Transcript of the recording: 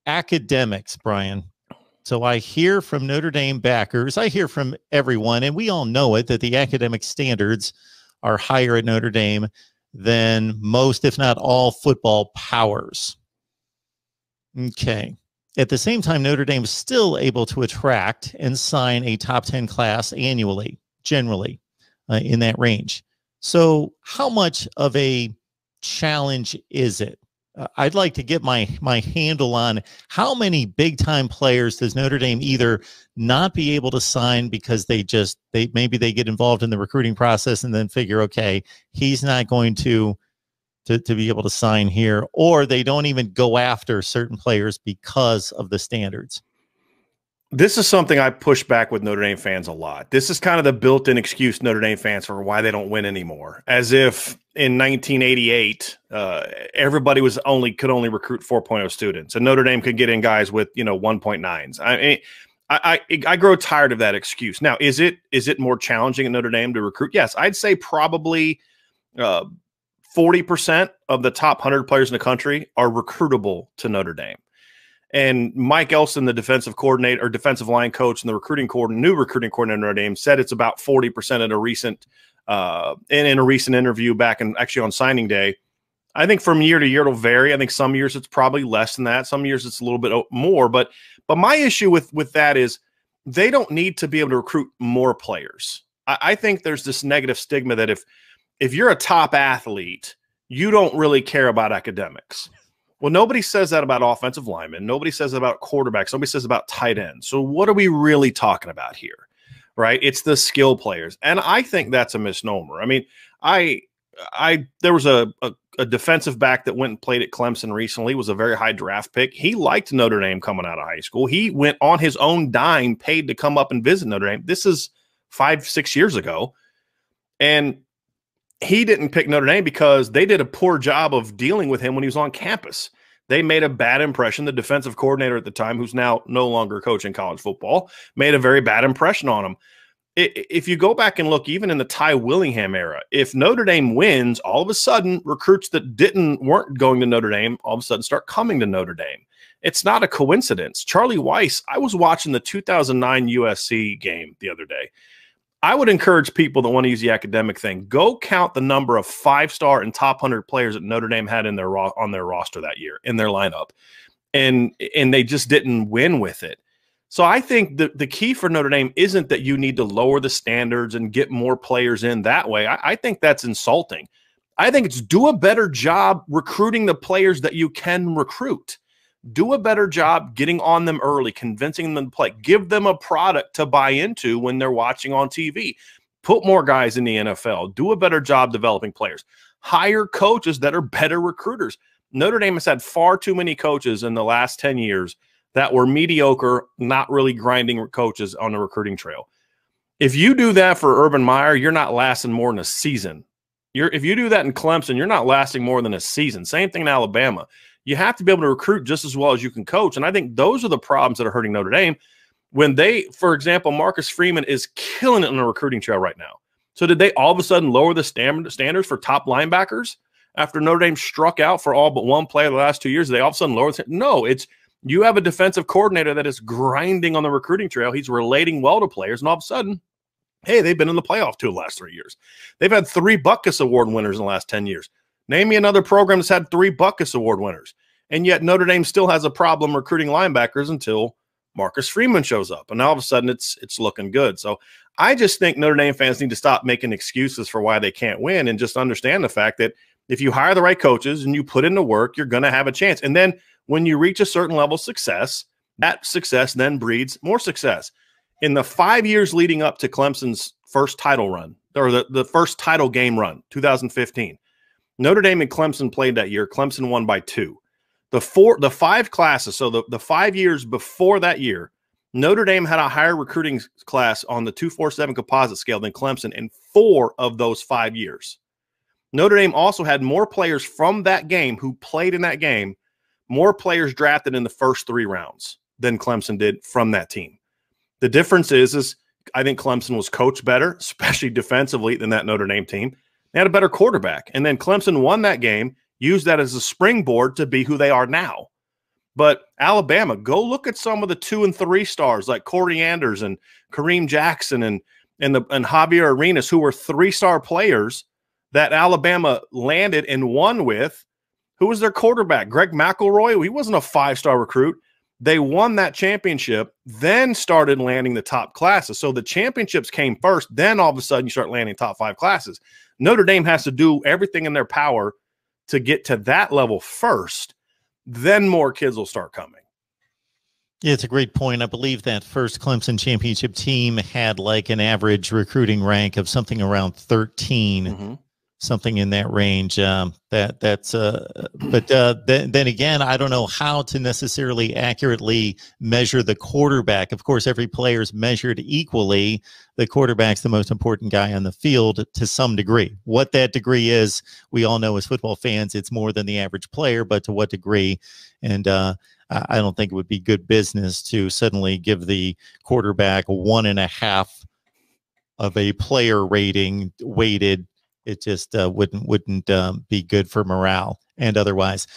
academics, Brian. So I hear from Notre Dame backers, I hear from everyone, and we all know it, that the academic standards are higher at Notre Dame than most, if not all, football powers. Okay. At the same time, Notre Dame is still able to attract and sign a top 10 class annually, generally, in that range. So how much of a challenge is it? I'd like to get my handle on how many big-time players does Notre Dame either not be able to sign because maybe they get involved in the recruiting process and then figure, okay, he's not going to be able to sign here, or they don't even go after certain players because of the standards. This is something I push back with Notre Dame fans a lot. This is kind of the built-in excuse Notre Dame fans for why they don't win anymore. As if in 1988, everybody could only recruit 4.0 students, and Notre Dame could get in guys with 1.9s. I grow tired of that excuse. Now, is it more challenging at Notre Dame to recruit? Yes, I'd say probably 40% of the top 100 players in the country are recruitable to Notre Dame. And Mike Elston, the defensive coordinator or defensive line coach and the new recruiting coordinator at Notre Dame, said it's about 40% in a recent interview back actually on signing day. I think from year to year it'll vary. I think some years it's probably less than that. Some years it's a little bit more. But my issue with that is they don't need to be able to recruit more players. I think there's this negative stigma that if you're a top athlete, you don't really care about academics. Well, nobody says that about offensive linemen. Nobody says that about quarterbacks. Nobody says about tight ends. So what are we really talking about here, right? It's the skill players. And I think that's a misnomer. I mean, there was a defensive back that went and played at Clemson recently, was a very high draft pick. He liked Notre Dame coming out of high school. He went on his own dime, paid to come up and visit Notre Dame. This is 5-6 years ago. And he didn't pick Notre Dame because they did a poor job of dealing with him when he was on campus. They made a bad impression. The defensive coordinator at the time, who's now no longer coaching college football, made a very bad impression on him. If you go back and look, even in the Ty Willingham era, if Notre Dame wins, all of a sudden recruits that weren't going to Notre Dame all of a sudden start coming to Notre Dame. It's not a coincidence. Charlie Weiss, I was watching the 2009 USC game the other day. I would encourage people that want to use the academic thing, go count the number of 5-star and top 100 players that Notre Dame had on their roster that year, in their lineup. And they just didn't win with it. So I think the key for Notre Dame isn't that you need to lower the standards and get more players in that way. I think that's insulting. I think it's do a better job recruiting the players that you can recruit. Do a better job getting on them early, convincing them to play. Give them a product to buy into when they're watching on TV. Put more guys in the NFL. Do a better job developing players. Hire coaches that are better recruiters. Notre Dame has had far too many coaches in the last 10 years that were mediocre, not really grinding coaches on the recruiting trail. If you do that for Urban Meyer, you're not lasting more than a season. If you do that in Clemson, you're not lasting more than a season. Same thing in Alabama. You have to be able to recruit just as well as you can coach. And I think those are the problems that are hurting Notre Dame. When for example, Marcus Freeman is killing it on the recruiting trail right now. So did they all of a sudden lower the standards for top linebackers after Notre Dame struck out for all but one player the last 2 years? Did they all of a sudden lower the standards? No, it's you have a defensive coordinator that is grinding on the recruiting trail. He's relating well to players, and all of a sudden, hey, they've been in the playoff 2 of the last 3 years. They've had 3 Butkus Award winners in the last 10 years. Name me another program that's had 3 Butkus Award winners. And yet Notre Dame still has a problem recruiting linebackers until Marcus Freeman shows up. And all of a sudden it's looking good. So I just think Notre Dame fans need to stop making excuses for why they can't win and just understand the fact that if you hire the right coaches and you put in the work, you're going to have a chance. And then when you reach a certain level of success, that success then breeds more success. In the 5 years leading up to Clemson's first title run, or the first title game run, 2015, Notre Dame and Clemson played that year. Clemson won by 2. The 5 classes, so the 5 years before that year, Notre Dame had a higher recruiting class on the 247 composite scale than Clemson in 4 of those 5 years. Notre Dame also had more players from that game who played in that game, more players drafted in the first 3 rounds than Clemson did from that team. The difference is I think Clemson was coached better, especially defensively, than that Notre Dame team. They had a better quarterback. And then Clemson won that game, used that as a springboard to be who they are now. But Alabama, go look at some of the 2 and 3 stars like Corey Anders and Kareem Jackson and Javier Arenas, who were 3-star players that Alabama landed and won with. Who was their quarterback? Greg McElroy. He wasn't a 5-star recruit. They won that championship, then started landing the top classes. So the championships came first, then all of a sudden you start landing top 5 classes. Notre Dame has to do everything in their power to get to that level first. Then more kids will start coming. Yeah, it's a great point. I believe that first Clemson championship team had like an average recruiting rank of something around 13, something in that range. Then again, I don't know how to necessarily accurately measure the quarterback. Of course, every player is measured equally. The quarterback's the most important guy on the field to some degree. What that degree is, we all know as football fans, it's more than the average player, but to what degree? And I don't think it would be good business to suddenly give the quarterback 1.5 of a player rating weighted. It just wouldn't be good for morale and otherwise.